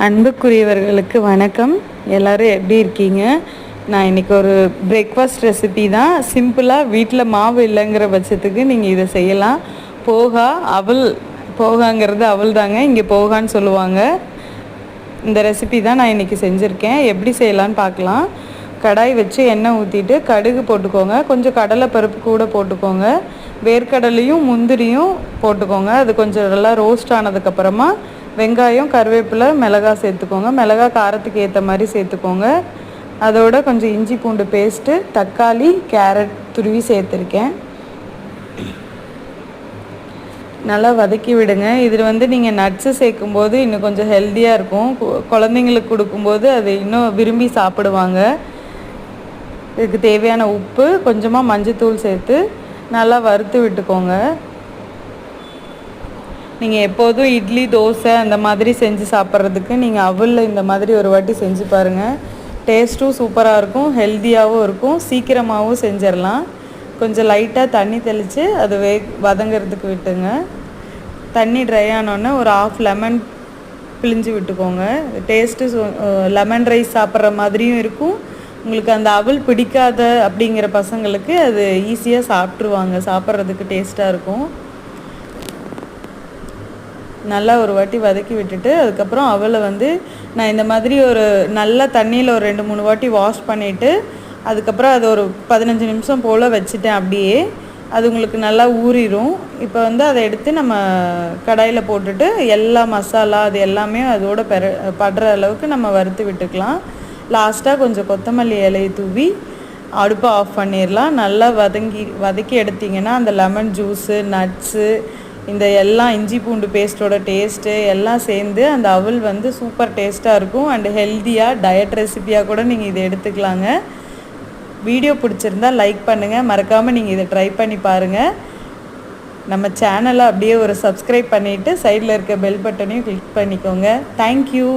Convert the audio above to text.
அன்புக்குரியவர்களுக்கு வணக்கம். எல்லோரும் எப்படி இருக்கீங்க? நான் இன்றைக்கி ஒரு பிரேக்ஃபாஸ்ட் ரெசிபி தான். சிம்பிளாக வீட்டில் மாவு இல்லைங்கிற பட்சத்துக்கு நீங்கள் இதை செய்யலாம். போகாங்கிறது அவல் தாங்க, இங்கே போகான்னு சொல்லுவாங்க. இந்த ரெசிபி தான் நான் இன்றைக்கி செஞ்சுருக்கேன். எப்படி செய்யலான்னு பார்க்கலாம். கடாய் வச்சு எண்ணெய் ஊற்றிட்டு கடுகு போட்டுக்கோங்க. கொஞ்சம் கடலை பருப்பு கூட போட்டுக்கோங்க. வேர்க்கடலையும் முந்திரியும் போட்டுக்கோங்க. அது கொஞ்சம் நல்லா ரோஸ்ட் ஆனதுக்கப்புறமா வெங்காயம், கருவேப்பிலை, மிளகாய் சேர்த்துக்கோங்க. மிளகாய் காரத்துக்கு ஏற்ற மாதிரி சேர்த்துக்கோங்க. அதோட கொஞ்சம் இஞ்சி பூண்டு பேஸ்ட்டு, தக்காளி, கேரட் துருவி சேர்த்துருக்கேன். நல்லா வதக்கி விடுங்க. இதில் நீங்கள் நட்ஸு சேர்க்கும்போது இன்னும் கொஞ்சம் ஹெல்த்தியாக இருக்கும். குழந்தைங்களுக்கு கொடுக்கும்போது அது இன்னும் விரும்பி சாப்பிடுவாங்க. இதுக்கு தேவையான உப்பு, கொஞ்சமாக மஞ்சத்தூள் சேர்த்து நல்லா வறுத்து விட்டுக்கோங்க. நீங்கள் எப்போதும் இட்லி, தோசை அந்த மாதிரி செஞ்சு சாப்பிட்றதுக்கு நீங்கள் அவலில் இந்த மாதிரி ஒரு வாட்டி செஞ்சு பாருங்கள். டேஸ்ட்டும் சூப்பராக இருக்கும், ஹெல்த்தியாகவும் இருக்கும், சீக்கிரமாகவும் செஞ்சிடலாம். கொஞ்சம் லைட்டாக தண்ணி தெளித்து அது வதங்கிறதுக்கு விட்டுங்க. தண்ணி ட்ரை ஆனோடனே ஒரு 1/2 லெமன் பிழிஞ்சு விட்டுக்கோங்க. டேஸ்ட்டு லெமன் ரைஸ் சாப்பிட்ற மாதிரியும் இருக்கும். உங்களுக்கு அந்த அவல் பிடிக்காத அப்படிங்கிற பசங்களுக்கு அது ஈஸியாக சாப்பிட்ருவாங்க. சாப்பிட்றதுக்கு டேஸ்ட்டாக இருக்கும். நல்லா ஒரு வாட்டி வதக்கி விட்டுட்டு அதுக்கப்புறம் அவலை நான் இந்த மாதிரி ஒரு நல்ல தண்ணியில் ஒரு 2-3 வாட்டி வாஷ் பண்ணிவிட்டு அதுக்கப்புறம் அது ஒரு 15 நிமிஷம் போல் வச்சுட்டேன். அப்படியே அது உங்களுக்கு நல்லா ஊறிடும். இப்போ அதை எடுத்து நம்ம கடாயில் போட்டுட்டு எல்லா மசாலா அது எல்லாமே அதோட படுற அளவுக்கு நம்ம வறுத்து விட்டுக்கலாம். லாஸ்ட்டாக கொஞ்சம் கொத்தமல்லி இலையை தூவி அடுப்பை ஆஃப் பண்ணிடலாம். நல்லா வதக்கி எடுத்திங்கன்னா அந்த லெமன் ஜூஸு, நட்ஸு, இந்த எல்லாம் இஞ்சி பூண்டு பேஸ்ட்டோட டேஸ்ட்டு எல்லாம் சேர்ந்து அந்த அவல் சூப்பர் டேஸ்ட்டாக இருக்கும். அண்டு ஹெல்த்தியாக டயட் ரெசிபியாக கூட நீங்கள் இதை எடுத்துக்கலாங்க. வீடியோ பிடிச்சிருந்தால் லைக் பண்ணுங்கள். மறக்காமல் நீங்கள் இதை ட்ரை பண்ணி பாருங்கள். நம்ம சேனலை அப்படியே ஒரு சப்ஸ்கிரைப் பண்ணிவிட்டு சைடில் இருக்க பெல் பட்டனையும் கிளிக் பண்ணிக்கோங்க. தேங்க்யூ.